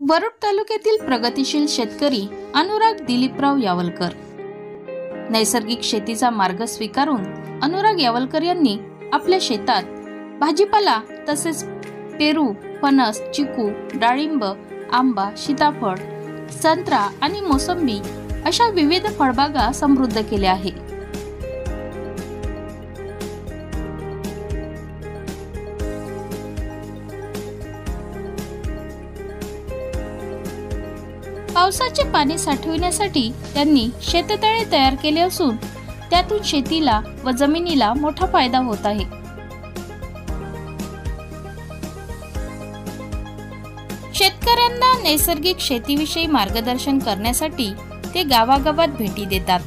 वरुड तालुक्यातील प्रगतिशील शेतकरी अनुराग दिलीपराव यावलकर. नैसर्गिक शेतीचा मार्ग स्वीकारून अनुराग यावलकर यांनी आपल्या शेतात भाजीपाला तसेच पेरू, फणस, चिकू, डाळिंब, आंबा, सीताफळ, संत्रा आणि मोसंबी अशा विविध फळबागा समृद्ध केल्या आहे. पावसाचे पाणी साठविण्यासाठी त्यांनी शेततळे तयार केले असून त्यातून शेतीला व जमिनीला मोठा फायदा होत आहे. शेतकऱ्यांना नैसर्गिक शेतीविषयी मार्गदर्शन करण्यासाठी ते गावागावात भेटी देतात.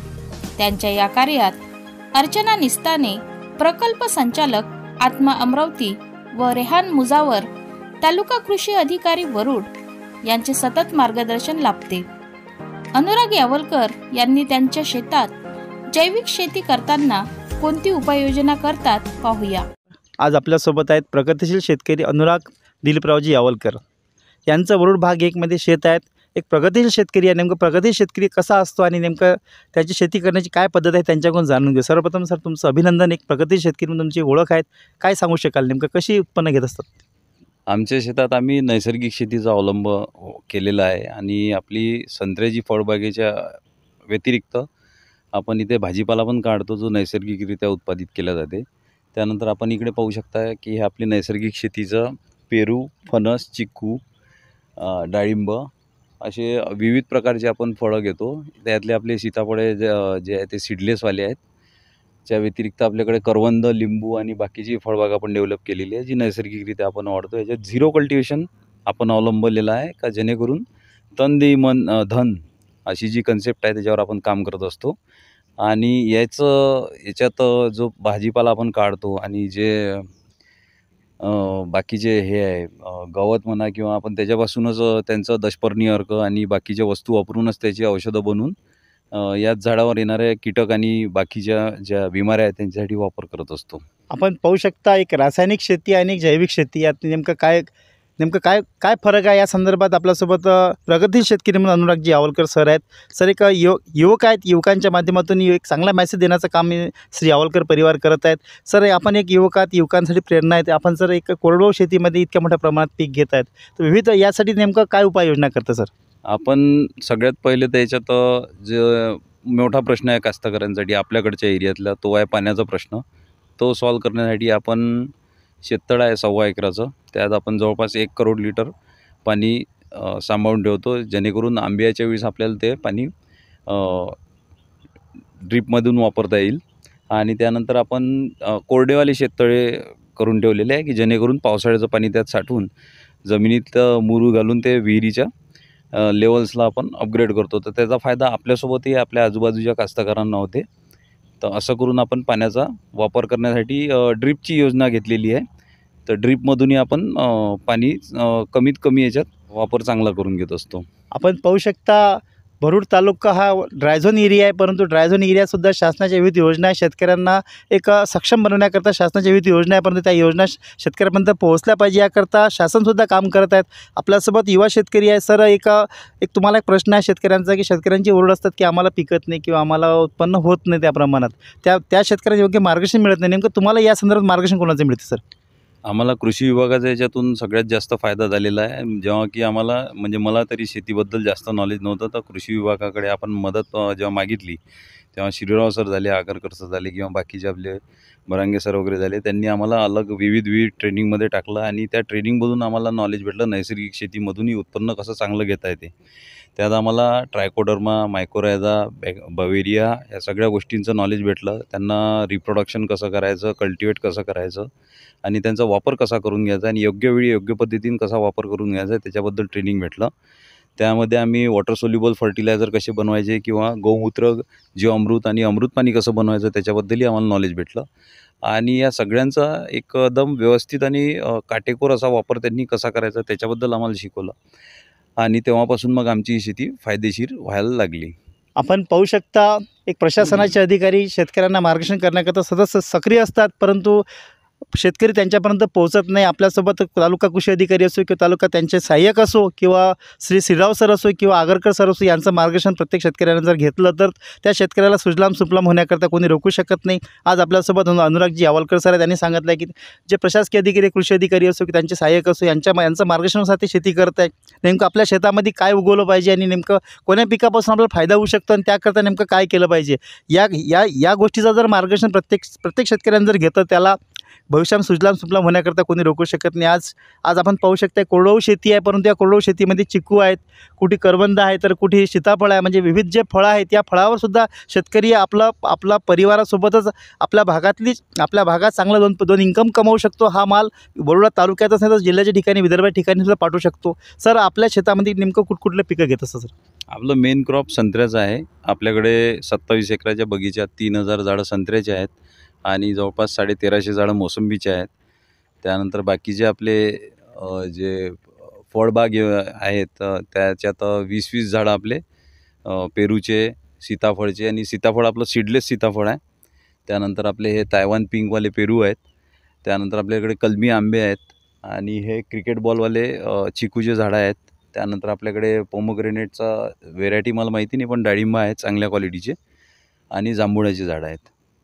त्यांच्या या कार्यात अर्चना निस्ताने, प्रकल्प संचालक आत्मा अमरावती व रेहान मुजावर, तालुका कृषी अधिकारी वरुड यांचे सतत मार्गदर्शन लाभते. अनुराग यावलकर यांनी त्यांच्या शेतात जैविक शेती करताना कोणती उपाययोजना करतात पाहूया. आज आपल्यासोबत आहेत प्रगतिशील शेतकरी अनुराग दिलीपरावजी यावलकर. यांचं वरुड भाग 1 मध्ये शेत आहेत. एक प्रगतिशील शेतकरी आहे. नेमकं प्रगतिशील शेतकरी कसा असतो आणि नेमकं त्याची शेती करण्याची काय पद्धत आहे त्यांच्याकडून जाणून घेऊ. सर्वप्रथम सर तुमचं अभिनंदन. एक प्रगतिशील शेतकरी म्हणून तुमची ओळख आहे, काय सांगू शकाल नेमकं कशी उत्पन्न घेत असतात? आमच्या शेतात आम्ही नैसर्गिक शेतीचा अवलंब केलेला आहे आणि आपली संत्र्याची फळबागेच्या व्यतिरिक्त आपण इथे भाजीपाला पण काढतो जो नैसर्गिकरित्या उत्पादित केला जाते. त्यानंतर आपण इकडे पाहू शकता की हे आपली नैसर्गिक शेतीचं पेरू, फणस, चिकू, डाळिंब असे विविध प्रकारचे आपण फळं घेतो. त्यातले आपले सीताफळे जे आहे ते सीडलेसवाले आहेत. त्या व्यतिरिक्त आपल्याकडे करवंद, लिंबू आणि बाकीची फळबाग आपण डेव्हलप केलेली आहे जी नैसर्गिकरित्या आपण वाढतो. याच्यात झिरो कल्टिवेशन आपण अवलंबलेलं आहे का जेणेकरून तन देई मन धन अशी जी कन्सेप्ट आहे त्याच्यावर आपण काम करत असतो. आणि याच्यात जो भाजीपाला आपण काढतो आणि जे बाकीचे हे आहे गवत म्हणा किंवा आपण त्याच्यापासूनच त्यांचं दशपर्णी अर्क आणि बाकीच्या वस्तू वापरूनच त्याची औषधं बनवून याच झाडावर येणाऱ्या कीटक आणि बाकीच्या ज्या बिमाऱ्या आहेत त्यांच्यासाठी वापर करत असतो. आपण पाहू शकता एक रासायनिक शेती आणि एक जैविक शेती यात नेमकं काय फरक आहे या संदर्भात आपल्यासोबत प्रगतिशील शेतकरी म्हणून अनुरागजी यावलकर सर आहेत. सर एक युवक आहेत, युवकांच्या माध्यमातून एक चांगला मेसेज देण्याचं काम श्री यावलकर परिवार करत आहेत. सर आपण एक युवकांसाठी प्रेरणा आहेत. आपण सर एक कोरडवाहू शेतीमध्ये इतक्या मोठ्या प्रमाणात पीक घेत आहेत, तर विविध यासाठी नेमकं काय उपाययोजना करतं सर? आपण सगळ्यात पहिले तर याच्यात जे मोठा प्रश्न आहे कास्तकऱ्यांसाठी आपल्याकडच्या एरियातला तो आहे पाण्याचा प्रश्न. तो सॉल्व करण्यासाठी आपण शेततळं आहे 1.25 एकराचं. त्यात आपण जवळपास 1 करोड लिटर पाणी सांभाळून ठेवतो जेणेकरून आंब्याच्या वेळेस आपल्याला ते पाणी ड्रीपमधून वापरता येईल. आणि त्यानंतर आपण कोरडेवाले शेततळे करून ठेवलेले आहे की जेणेकरून पावसाळ्याचं पाणी त्यात साठवून जमिनीत मुरू घालून ते विहिरीच्या लेवल्सला आपण अपग्रेड करतो. तर त्याचा फायदा आपल्यासोबतही आपल्या आजूबाजूच्या कास्तकारांना होते. तर असं करून आपण पाण्याचा वापर करण्यासाठी ड्रीपची योजना घेतलेली आहे. तर ड्रीपमधूनही आपण पाणी कमीत कमी याच्यात वापर चांगला करून घेत असतो. आपण पाहू शकता वरुड तालुका हा ड्रायझोन एरिया आहे, परंतु ड्रायझोन एरियासुद्धा शासनाच्या विविध योजना आहे. शेतकऱ्यांना एक सक्षम बनवण्याकरता शासनाच्या विविध योजना आहे, परंतु त्या योजना शेतकऱ्यापर्यंत पोहोचल्या पाहिजे याकरता शासनसुद्धा काम करत आहेत. आपल्यासोबत युवा शेतकरी आहे. सर एक तुम्हाला एक प्रश्न आहे शेतकऱ्यांचा की शेतकऱ्यांची ओरड असतात की आम्हाला पिकत नाही किंवा आम्हाला उत्पन्न होत नाही त्या प्रमाणात, त्या शेतकऱ्यांना योग्य मार्गदर्शन मिळत नाही. नेमकं तुम्हाला या संदर्भात मार्गदर्शन कोणाचं मिळते सर? आम्हाला कृषी विभागाचा याच्यातून सगळ्यात जास्त फायदा झालेला आहे. जेव्हा की आम्हाला म्हणजे मला तरी शेतीबद्दल जास्त नॉलेज नव्हतं, तर कृषी विभागाकडे आपण मदत जेव्हा मागितली तेव्हा शिरराव सर झाले, आगरकर सर झाले किंवा बाकीचे आपले बरांगे सर वगैरे झाले, त्यांनी आम्हाला विविध ट्रेनिंगमध्ये टाकलं आणि त्या ट्रेनिंगमधून आम्हाला नॉलेज भेटलं नैसर्गिक शेतीमधूनही उत्पन्न कसं चांगलं घेता येते. त्यात आम्हाला ट्रायकोडर्मा, मायकोरायझा, बवेरिया या सगळ्या गोष्टींचं नॉलेज भेटलं. त्यांना रिप्रोडक्शन कसं करायचं, कल्टिवेट कसं करायचं आणि त्यांचा वापर कसा करून घ्यायचा आणि योग्य वेळी योग्य पद्धतीने कसा वापर करून घ्यायचा त्याच्याबद्दल ट्रेनिंग भेटलं. त्यामध्ये आम्ही वॉटर सोल्युबल फर्टिलायझर कसे बनवायचे किंवा गौमूत्र, जीवामृत आणि अमृत पाणी कसं बनवायचं त्याच्याबद्दलही आम्हाला नॉलेज भेटलं. आणि या सगळ्यांचा एकदम व्यवस्थित आणि काटेकोर असा वापर त्यांनी कसा करायचा त्याच्याबद्दल आम्हाला शिकवलं आणि तेव्हापासून मग आमची ही शेती फायदेशीर व्हायला लागली. आपण पाहू शकता एक प्रशासनाचे अधिकारी शेतकऱ्यांना मार्गदर्शन करण्याकरता सतत सक्रिय असतात, परंतु शेतकरी त्यांच्यापर्यंत पोहोचत नाही. आपल्यासोबत तालुका कृषी अधिकारी असो किंवा तालुका त्यांचे सहाय्यक असो किंवा श्रीराव सर असो किंवा आगरकर सर असो, यांचं मार्गदर्शन प्रत्येक शेतकऱ्यानं जर घेतलं तर त्या शेतकऱ्याला सुजलाम सुफलाम होण्याकरता कोणी रोखू शकत नाही. आज आपल्यासोबत अनुरागजी यावलकर सर आहेत. त्यांनी सांगितलं की जे प्रशासकीय अधिकारी, कृषी अधिकारी असो की त्यांचे सहाय्यक असो, यांचं मार्गदर्शनानुसार ते शेती करत आहे. नेमकं आपल्या शेतामध्ये काय उगवलं पाहिजे आणि नेमकं कोण्या पिकापासून आपल्याला फायदा होऊ शकतो आणि त्याकरता नेमकं काय केलं पाहिजे, या गोष्टीचं जर मार्गदर्शन प्रत्येक शेतकऱ्यांनी जर घेतलं, त्याला भविष्यात सुजलाम सुफलाम होण्याकरता कोणी रोखू शकत नाही. आज आपण पाहू शकता कोरडवाहू शेती आहे, परंतु या कोरडवाहू शेतीमध्ये चिकू आहेत, कुठे करवंद आहे, तर कुठे सीताफळ आहे. म्हणजे विविध जे फळं आहेत, या फळावर सुद्धा शेतकरी आपला परिवारासोबतच आपल्या भागात चांगला दोन इन्कम कमावू शकतो. हा माल बरोडा तालुक्यातच नाही तर जिल्ह्याच्या ठिकाणी, विदर्भाच्या ठिकाणी सुद्धा पाठवू शकतो. सर, आपल्या शेतामध्ये नेमकं कुठकुठले पिकं घेत असतं सर? आपलं मेन क्रॉप संत्र्याचं आहे. आपल्याकडे 27 एकराच्या बगीच्यात 3000 झाडं संत्र्याचे आहेत आणि जवळपास 1350 झाडं मोसंबीचे आहेत. त्यानंतर बाकीचे आपले जे फळबाग आहेत त्याच्यात 20-20 झाडं आपले पेरूचे, सीताफळचे, आणि सीताफळ आपलं सीडलेस सीताफळ आहे. त्यानंतर आपले हे तायवान पिंकवाले पेरू आहेत. त्यानंतर आपल्याकडे कलमी आंबे आहेत आणि हे क्रिकेट बॉलवाले चिकूचे झाडं आहेत. त्यानंतर आपल्याकडे पोमोग्रेनेटचा व्हेरायटी मला माहिती नाही, पण डाळिंब आहेत चांगल्या क्वालिटीचे, आणि जांभुळाची झाडं आहेत.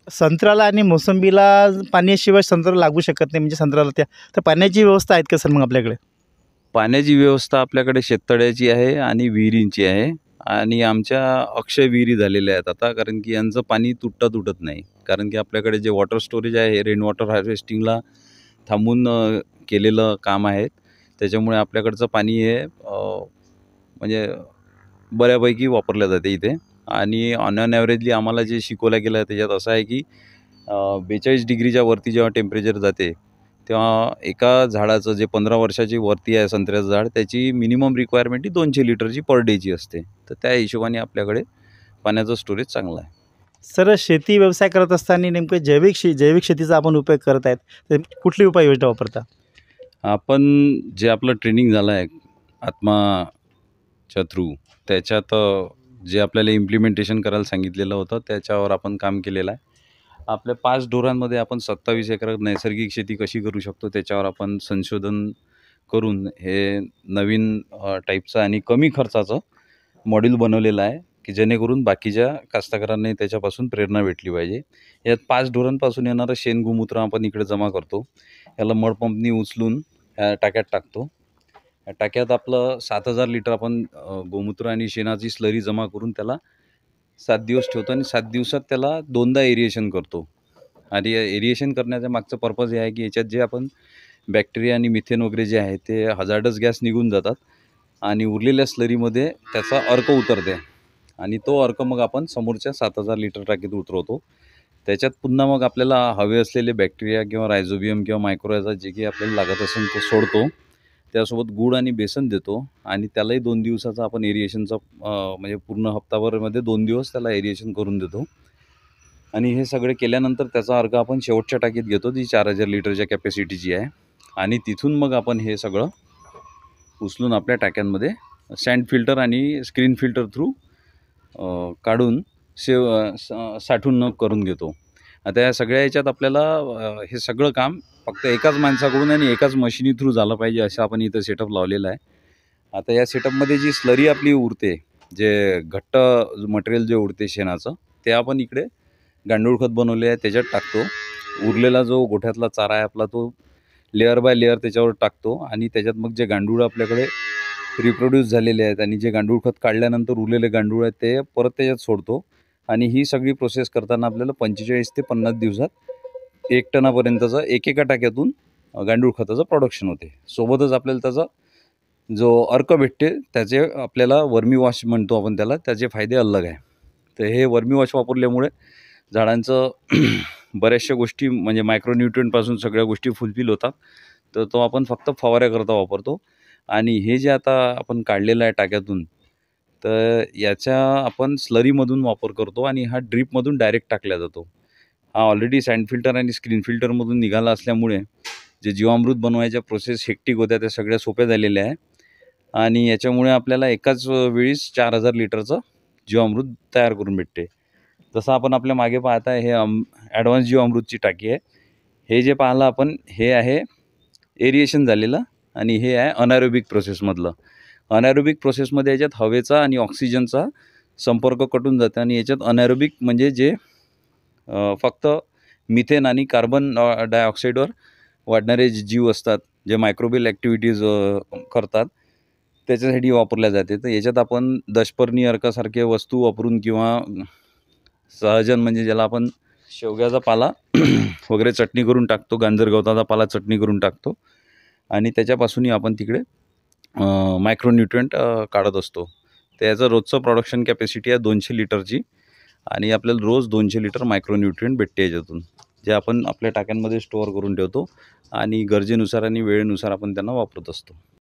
संत्र्याला आणि मोसंबीला पाण्याशिवाय संत्रा लागू शकत नाही, म्हणजे संत्र्याला तर पाण्याची व्यवस्था आहेत का सर मग आपल्याकडे? पाण्याची व्यवस्था आपल्याकडे शेततळ्याची आहे आणि विहिरींची आहे, आणि आमच्या अक्षय विहिरी झालेल्या आहेत आता, कारण की यांचं पाणी तुटत नाही. कारण की आपल्याकडे जे वॉटर स्टोरेज आहे हे रेन वॉटर हार्वेस्टिंगला थांबून केलेलं काम आहे. त्याच्यामुळे आपल्याकडचं पाणी हे म्हणजे बऱ्यापैकी वापरलं जाते इथे. आणि ऑन ॲव्हरेजली आम्हाला जे शिकवलं गेलं त्याच्यात असं आहे की 42 डिग्रीच्या वरती जेव्हा टेम्परेचर जाते तेव्हा एका झाडाचं जे 15 वर्षाची वरती आहे संत्र्याचं झाड, त्याची मिनिमम रिक्वायरमेंट ही 200 लिटरची पर डेची असते. तर त्या हिशोबाने आपल्याकडे पाण्याचं स्टोरेज चांगलं आहे. सर, शेती व्यवसाय करत असताना नेमकं जैविक शेतीचा आपण उपयोग करत आहेत, तर कुठली उपाययोजना वापरता? आपण जे आपलं ट्रेनिंग झालं आहे आत्माच्या थ्रू, त्याच्यात जे आपल्याला इम्प्लिमेंटेशन करायला सांगितलेलं होतं त्याच्यावर आपण काम केलेलं आहे. आपल्या 5 ढोरांमध्ये आपण 27 एकरात नैसर्गिक शेती कशी करू शकतो त्याच्यावर आपण संशोधन करून हे नवीन टाईपचं आणि कमी खर्चाचं मॉड्यूल बनवलेलं आहे की जेणेकरून बाकीच्या कास्तकारांनाही त्याच्यापासून प्रेरणा भेटली पाहिजे. यात 5 ढोरांपासून येणारं शेण गोमूत्र आपण इकडे जमा करतो. याला मडपंपनी उचलून टाक्यात टाकतो. या टाक्यात आपलं 7000 लिटर आपण गोमूत्र आणि शेणाची स्लरी जमा करून त्याला 7 दिवस ठेवतो आणि 7 दिवसात त्याला 2दा एरिएशन करतो. आणि एरिएशन करण्याचा मागचा पर्पज हे आहे की याच्यात जे आपण बॅक्टेरिया आणि मिथेन वगैरे जे आहे ते हजार्डस गॅस निघून जातात आणि उरलेल्या स्लरीमध्ये त्याचा अर्क उतरते आणि तो अर्क मग आपण समोरच्या 7000 लिटर टाकीत उतरवतो. त्याच्यात पुन्हा मग आपल्याला हवे असलेले बॅक्टेरिया किंवा रायझोबियम किंवा मायक्रोरायझा जे काही आपल्याला लागत असेल ते सोडतो. त्यासोबत गूळ आणि बेसन देतो आणि त्यालाही 2 दिवसाचा आपण एरिएशनचा म्हणजे पूर्ण हप्ताभरमध्ये 2 दिवस त्याला एरिएशन करून देतो. आणि हे सगळे केल्यानंतर त्याचा अर्क आपण शेवटच्या टाकीत घेतो जी 4000 लिटरच्या कॅपॅसिटीची आहे. आणि तिथून मग आपण हे सगळं उचलून आपल्या टाक्यांमध्ये सँड फिल्टर आणि स्क्रीन फिल्टर थ्रू काढून साठवून करून घेतो. आता या सगळ्या याच्यात आपल्याला हे सगळं काम फक्त एकाच माणसाकडून आणि एकाच मशिनी थ्रू झालं पाहिजे असं आपण इथं सेटअप लावलेलं आहे. आता या सेटअपमध्ये जी स्लरी आपली उरते, जे घट्ट मटेरियल जे उरते शेणाचं, ते आपण इकडे गांडूळ खत बनवले आहे त्याच्यात टाकतो. उरलेला जो गोठ्यातला चारा आहे आपला तो लेअर बाय लेअर त्याच्यावर टाकतो आणि त्याच्यात मग जे गांडूळ आपल्याकडे रिप्रोड्यूस झालेले आहेत आणि जे गांडूळ खत काढल्यानंतर उरलेले गांडूळ आहेत ते परत त्याच्यात सोडतो. आणि ही सगळी प्रोसेस करताना आपल्याला 45 ते 50 दिवसात 1 टनापर्यंतचं एकेका टाक्यातून गांडूळ खताचं प्रोडक्शन होते. सोबतच आपल्याला त्याचा जो अर्क भेटते त्याचे आपल्याला वर्मी वॉश म्हणतो आपण त्याला, त्याचे फायदे अलग आहे. तर हे वर्मी वॉश वापरल्यामुळे झाडांचं बऱ्याचशा गोष्टी म्हणजे मायक्रोन्यूट्रियंटपासून सगळ्या गोष्टी फुलफिल होतात. तर तो आपण फक्त फवाऱ्याकरता वापरतो. आणि हे जे आता आपण काढलेलं आहे टाक्यातून, तर याचा आपण स्लरीमधून वापर करतो आणि हा ड्रीपमधून डायरेक्ट टाकला जातो. हा ऑलरेडी सँड फिल्टर आणि स्क्रीन फिल्टरमधून निघाला असल्यामुळे जे जीवामृत बनवायच्या प्रोसेस हेक्टिक होत्या त्या सगळ्या सोप्या झालेल्या आहे. आणि याच्यामुळे आपल्याला एकाच वेळीस 4000 लिटरचं जीवामृत तयार करून भेटते. जसं आपण आपल्या मागे पाहताय हे ॲडव्हान्स जीवामृतची टाकी आहे. हे जे पाहिलं आपण हे आहे एरिएशन झालेलं आणि हे आहे अनारोबिक प्रोसेसमधलं. अनारोबिक प्रोसेसमध्ये याच्यात हवेचा आणि ऑक्सिजनचा संपर्क कटून जातो आणि याच्यात अनारोबिक म्हणजे जे फक्त मिथेन आणि कार्बन डायऑक्साईडवर वाढणारे जे जीव असतात, जे मायक्रोबियल ॲक्टिव्हिटीज करतात, त्याच्यासाठी वापरल्या जाते. तर याच्यात आपण दशपर्णी अर्कासारखे वस्तू वापरून किंवा सहजन म्हणजे ज्याला आपण शेवग्याचा पाला वगैरे चटणी करून टाकतो, गांजर गवताचा पाला चटणी करून टाकतो आणि त्याच्यापासूनही आपण तिकडे मायक्रोन्यूट्रिएंट काढत असतो. तर याचं रोजचं प्रोडक्शन कॅपॅसिटी आहे 200 लिटरची आणि आपल्याला रोज 200 लिटर मायक्रोन्यूट्रिएंट भेटते याच्यातून, जे आपण आपल्या टाक्यांमध्ये स्टोअर करून ठेवतो आणि गरजेनुसार आणि वेळेनुसार आपण त्यांना वापरत असतो.